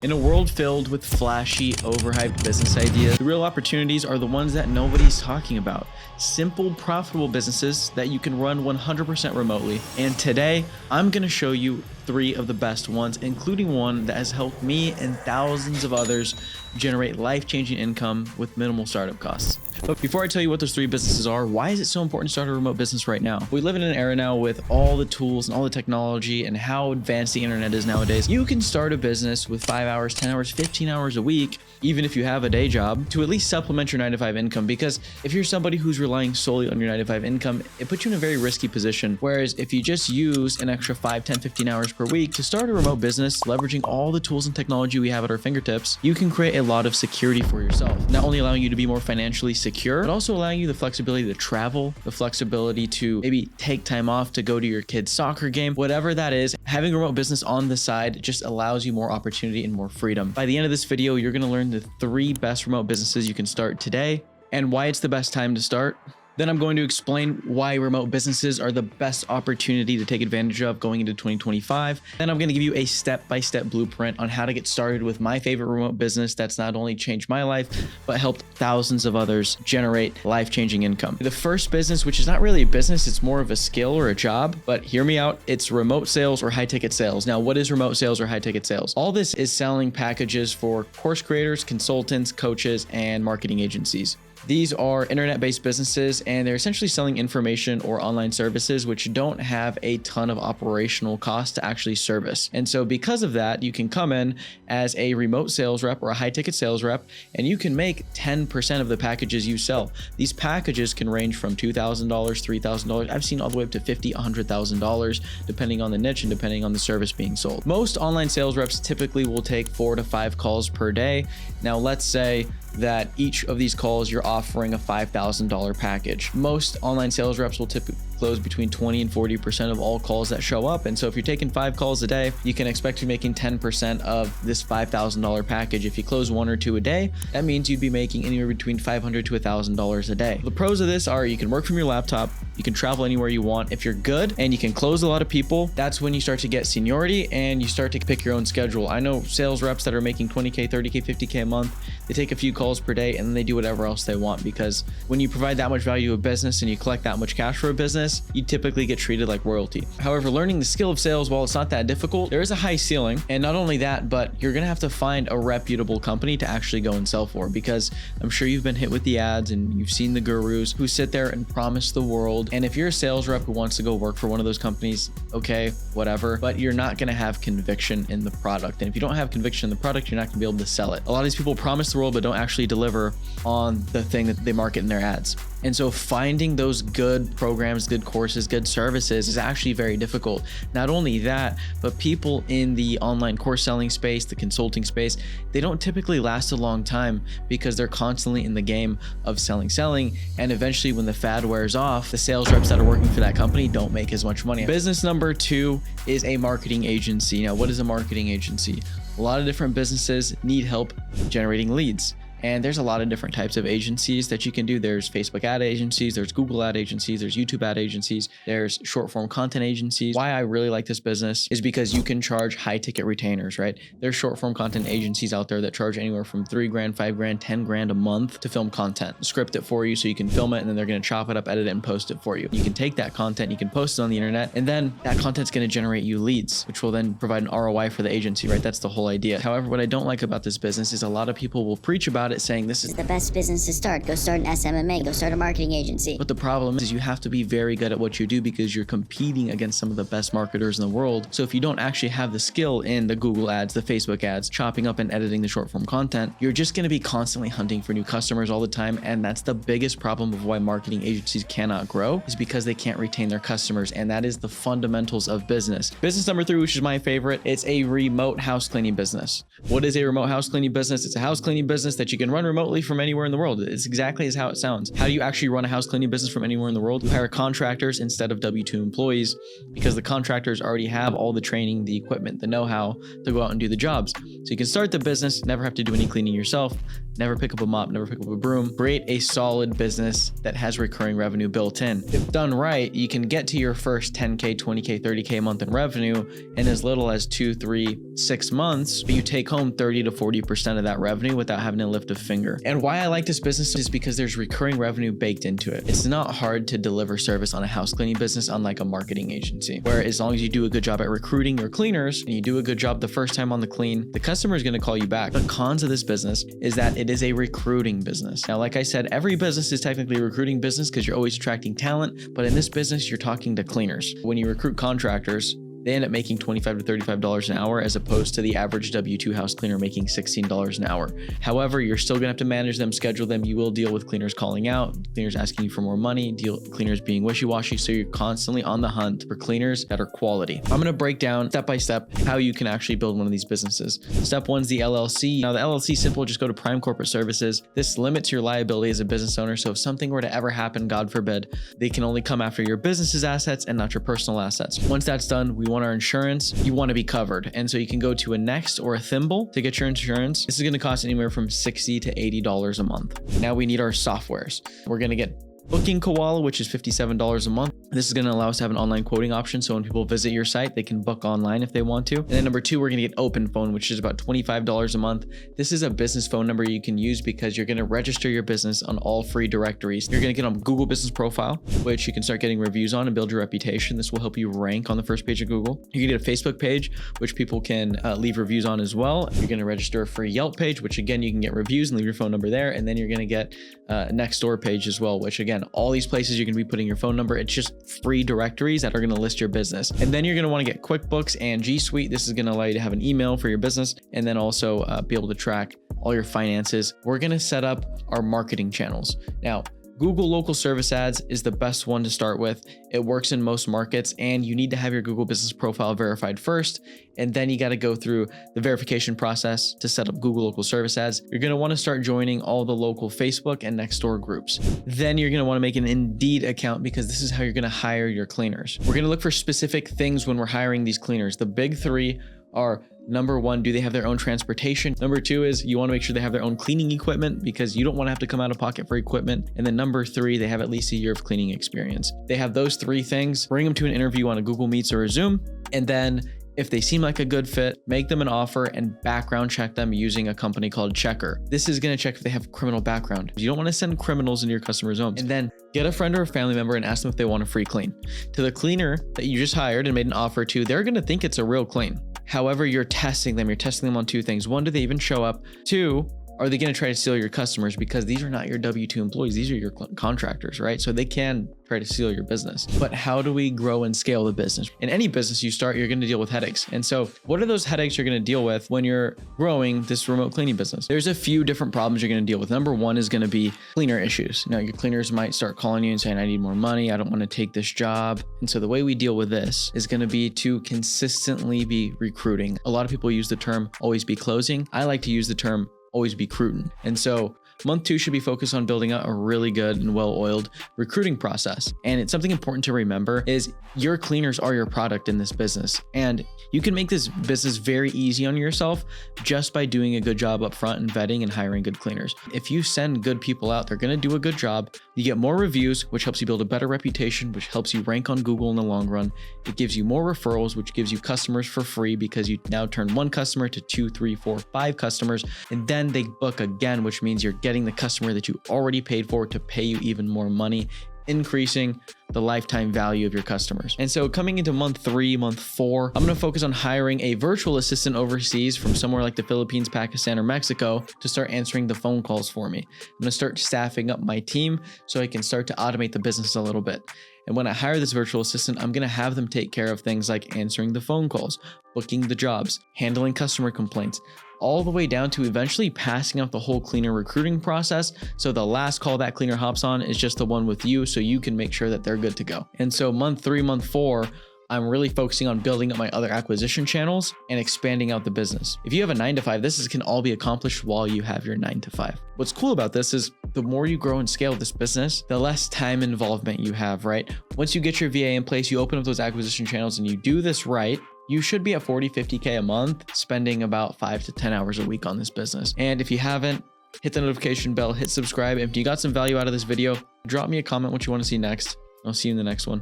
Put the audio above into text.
In a world filled with flashy, overhyped business ideas, the real opportunities are the ones that nobody's talking about. Simple, profitable businesses that you can run 100% remotely. And today, I'm going to show you 3 of the best ones, including one that has helped me and thousands of others generate life-changing income with minimal startup costs. But before I tell you what those 3 businesses are, why is it so important to start a remote business right now? We live in an era now with all the tools and all the technology and how advanced the internet is nowadays. You can start a business with 5 hours, 10 hours, 15 hours a week, even if you have a day job, to at least supplement your 9-to-5 income. Because if you're somebody who's relying solely on your 9-to-5 income, it puts you in a very risky position. Whereas if you just use an extra 5, 10, 15 hours per week to start a remote business, leveraging all the tools and technology we have at our fingertips, you can create a lot of security for yourself. Not only allowing you to be more financially secure, but also allowing you the flexibility to travel, the flexibility to maybe take time off to go to your kid's soccer game, whatever that is. Having a remote business on the side just allows you more opportunity and more freedom. By the end of this video, you're going to learn the 3 best remote businesses you can start today and why it's the best time to start. Then I'm going to explain why remote businesses are the best opportunity to take advantage of going into 2025. Then I'm going to give you a step-by-step blueprint on how to get started with my favorite remote business that's not only changed my life, but helped thousands of others generate life-changing income. The first business, which is not really a business, it's more of a skill or a job, but hear me out, it's remote sales or high-ticket sales. Now, what is remote sales or high-ticket sales? All this is selling packages for course creators, consultants, coaches, and marketing agencies. These are internet-based businesses, and they're essentially selling information or online services which don't have a ton of operational cost to actually service. And so because of that, you can come in as a remote sales rep or a high-ticket sales rep, and you can make 10% of the packages you sell. These packages can range from $2,000, $3,000. I've seen all the way up to $50,000, $100,000, depending on the niche and depending on the service being sold. Most online sales reps typically will take 4 to 5 calls per day. Now, let's say that each of these calls you're offering a $5,000 package. Most online sales reps will typically close between 20 and 40% of all calls that show up. And so if you're taking 5 calls a day, you can expect to be making 10% of this $5,000 package. If you close 1 or 2 a day, that means you'd be making anywhere between $500 to $1,000 a day. The pros of this are you can work from your laptop, you can travel anywhere you want. If you're good and you can close a lot of people, that's when you start to get seniority and you start to pick your own schedule. I know sales reps that are making 20K, 30K, 50K a month. They take a few calls per day and then they do whatever else they want, because when you provide that much value to a business and you collect that much cash for a business, you typically get treated like royalty. However, learning the skill of sales, while it's not that difficult, there is a high ceiling. And not only that, but you're going to have to find a reputable company to actually go and sell for, because I'm sure you've been hit with the ads and you've seen the gurus who sit there and promise the world. And if you're a sales rep who wants to go work for one of those companies, okay, whatever, but you're not going to have conviction in the product. And if you don't have conviction in the product, you're not going to be able to sell it. A lot of these people promise the world, but don't actually deliver on the thing that they market in their ads. And so finding those good programs, good courses, good services is actually very difficult. Not only that, but people in the online course selling space, the consulting space, they don't typically last a long time because they're constantly in the game of selling. And eventually when the fad wears off, the sales reps that are working for that company don't make as much money. Business number 2 is a marketing agency. Now, what is a marketing agency? A lot of different businesses need help generating leads. And there's a lot of different types of agencies that you can do. There's Facebook ad agencies, there's Google ad agencies, there's YouTube ad agencies, there's short form content agencies. Why I really like this business is because you can charge high ticket retainers, right? There's short form content agencies out there that charge anywhere from $3 grand, $5 grand, $10 grand a month to film content, script it for you so you can film it, and then they're going to chop it up, edit it, and post it for you. You can take that content, you can post it on the internet, and then that content's going to generate you leads, which will then provide an ROI for the agency, right? That's the whole idea. However, what I don't like about this business is a lot of people will preach about it saying this is the best business to start. Go start an SMMA, go start a marketing agency. But the problem is you have to be very good at what you do because you're competing against some of the best marketers in the world. So if you don't actually have the skill in the Google ads, the Facebook ads, chopping up and editing the short form content, you're just going to be constantly hunting for new customers all the time. And that's the biggest problem of why marketing agencies cannot grow, is because they can't retain their customers. And that is the fundamentals of business. Business number 3, which is my favorite, it's a remote house cleaning business. What is a remote house cleaning business? It's a house cleaning business that you can run remotely from anywhere in the world. It's exactly as how it sounds. How do you actually run a house cleaning business from anywhere in the world? You hire contractors instead of W-2 employees, because the contractors already have all the training, the equipment, the know-how to go out and do the jobs. So you can start the business, never have to do any cleaning yourself, never pick up a mop, never pick up a broom. Create a solid business that has recurring revenue built in. If done right, you can get to your first 10K, 20K, 30K a month in revenue in as little as 2, 3, 6 months, but you take home 30 to 40% of that revenue without having to lift a finger. And why I like this business is because there's recurring revenue baked into it. It's not hard to deliver service on a house cleaning business, unlike a marketing agency, where as long as you do a good job at recruiting your cleaners and you do a good job the first time on the clean, the customer is going to call you back. The cons of this business is that it is a recruiting business. Now, like I said, every business is technically a recruiting business because you're always attracting talent, but in this business, you're talking to cleaners. When you recruit contractors, they end up making $25 to $35 an hour as opposed to the average W-2 house cleaner making $16 an hour. However, you're still gonna have to manage them, schedule them. You will deal with cleaners calling out, cleaners asking you for more money, cleaners being wishy-washy. So you're constantly on the hunt for cleaners that are quality. I'm gonna break down step by step how you can actually build one of these businesses. Step one is the LLC. Now the LLC is simple, just go to Prime Corporate Services. This limits your liability as a business owner. So if something were to ever happen, God forbid, they can only come after your business's assets and not your personal assets. Once that's done, we want our insurance. You want to be covered. And so you can go to a Next or a Thimble to get your insurance. This is going to cost anywhere from $60 to $80 a month. Now we need our softwares. We're going to get Booking Koala, which is $57 a month. This is going to allow us to have an online quoting option. So when people visit your site, they can book online if they want to. And then number two, we're going to get Open Phone, which is about $25 a month. This is a business phone number you can use because you're going to register your business on all free directories. You're going to get on Google Business Profile, which you can start getting reviews on and build your reputation. This will help you rank on the first page of Google. You're going to get a Facebook page, which people can leave reviews on as well. You're going to register a free Yelp page, which again, you can get reviews and leave your phone number there. And then you're going to get a Nextdoor page as well, which again, all these places you're going to be putting your phone number. It's just free directories that are going to list your business. And then you're going to want to get QuickBooks and G Suite. This is going to allow you to have an email for your business and then also be able to track all your finances. We're going to set up our marketing channels. Now, Google Local Service Ads is the best one to start with. It works in most markets and you need to have your Google Business Profile verified first. And then you got to go through the verification process to set up Google Local Service Ads. You're going to want to start joining all the local Facebook and Nextdoor groups. Then you're going to want to make an Indeed account because this is how you're going to hire your cleaners. We're going to look for specific things when we're hiring these cleaners. The big three are: number one, do they have their own transportation? Number two is you want to make sure they have their own cleaning equipment because you don't want to have to come out of pocket for equipment. And then number three, they have at least a year of cleaning experience. They have those three things. Bring them to an interview on a Google Meets or a Zoom. And then if they seem like a good fit, make them an offer and background check them using a company called Checker. This is going to check if they have criminal background. You don't want to send criminals into your customers' homes. And then get a friend or a family member and ask them if they want a free clean. To the cleaner that you just hired and made an offer to, they're going to think it's a real clean. However, you're testing them. You're testing them on two things. One, do they even show up? Two, are they going to try to steal your customers? Because these are not your W-2 employees. These are your contractors, right? So they can try to steal your business. But how do we grow and scale the business? In any business you start, you're going to deal with headaches. And so what are those headaches you're going to deal with when you're growing this remote cleaning business? There's a few different problems you're going to deal with. Number one is going to be cleaner issues. Now, your cleaners might start calling you and saying, I need more money. I don't want to take this job. And so the way we deal with this is going to be to consistently be recruiting. A lot of people use the term always be closing. I like to use the term always be recruiting. And so month two should be focused on building out a really good and well-oiled recruiting process. And it's something important to remember is your cleaners are your product in this business. And you can make this business very easy on yourself just by doing a good job up front and vetting and hiring good cleaners. If you send good people out, they're going to do a good job. You get more reviews, which helps you build a better reputation, which helps you rank on Google in the long run. It gives you more referrals, which gives you customers for free because you now turn one customer to 2, 3, 4, 5 customers. And then they book again, which means you're getting the customer that you already paid for to pay you even more money, increasing the lifetime value of your customers. And so coming into month 3, month 4, I'm going to focus on hiring a virtual assistant overseas from somewhere like the Philippines, Pakistan, or Mexico to start answering the phone calls for me. I'm going to start staffing up my team so I can start to automate the business a little bit. And when I hire this virtual assistant, I'm going to have them take care of things like answering the phone calls, booking the jobs, handling customer complaints, all the way down to eventually passing out the whole cleaner recruiting process. So the last call that cleaner hops on is just the one with you, so you can make sure that they're good to go. And so month 3, month 4, I'm really focusing on building up my other acquisition channels and expanding out the business. If you have a 9-to-5, this can all be accomplished while you have your 9-to-5. What's cool about this is the more you grow and scale this business, the less time involvement you have, right? Once you get your VA in place, you open up those acquisition channels and you do this right, you should be at 40, 50K a month, spending about 5 to 10 hours a week on this business. And if you haven't, hit the notification bell, hit subscribe. If you got some value out of this video, drop me a comment what you want to see next. I'll see you in the next one.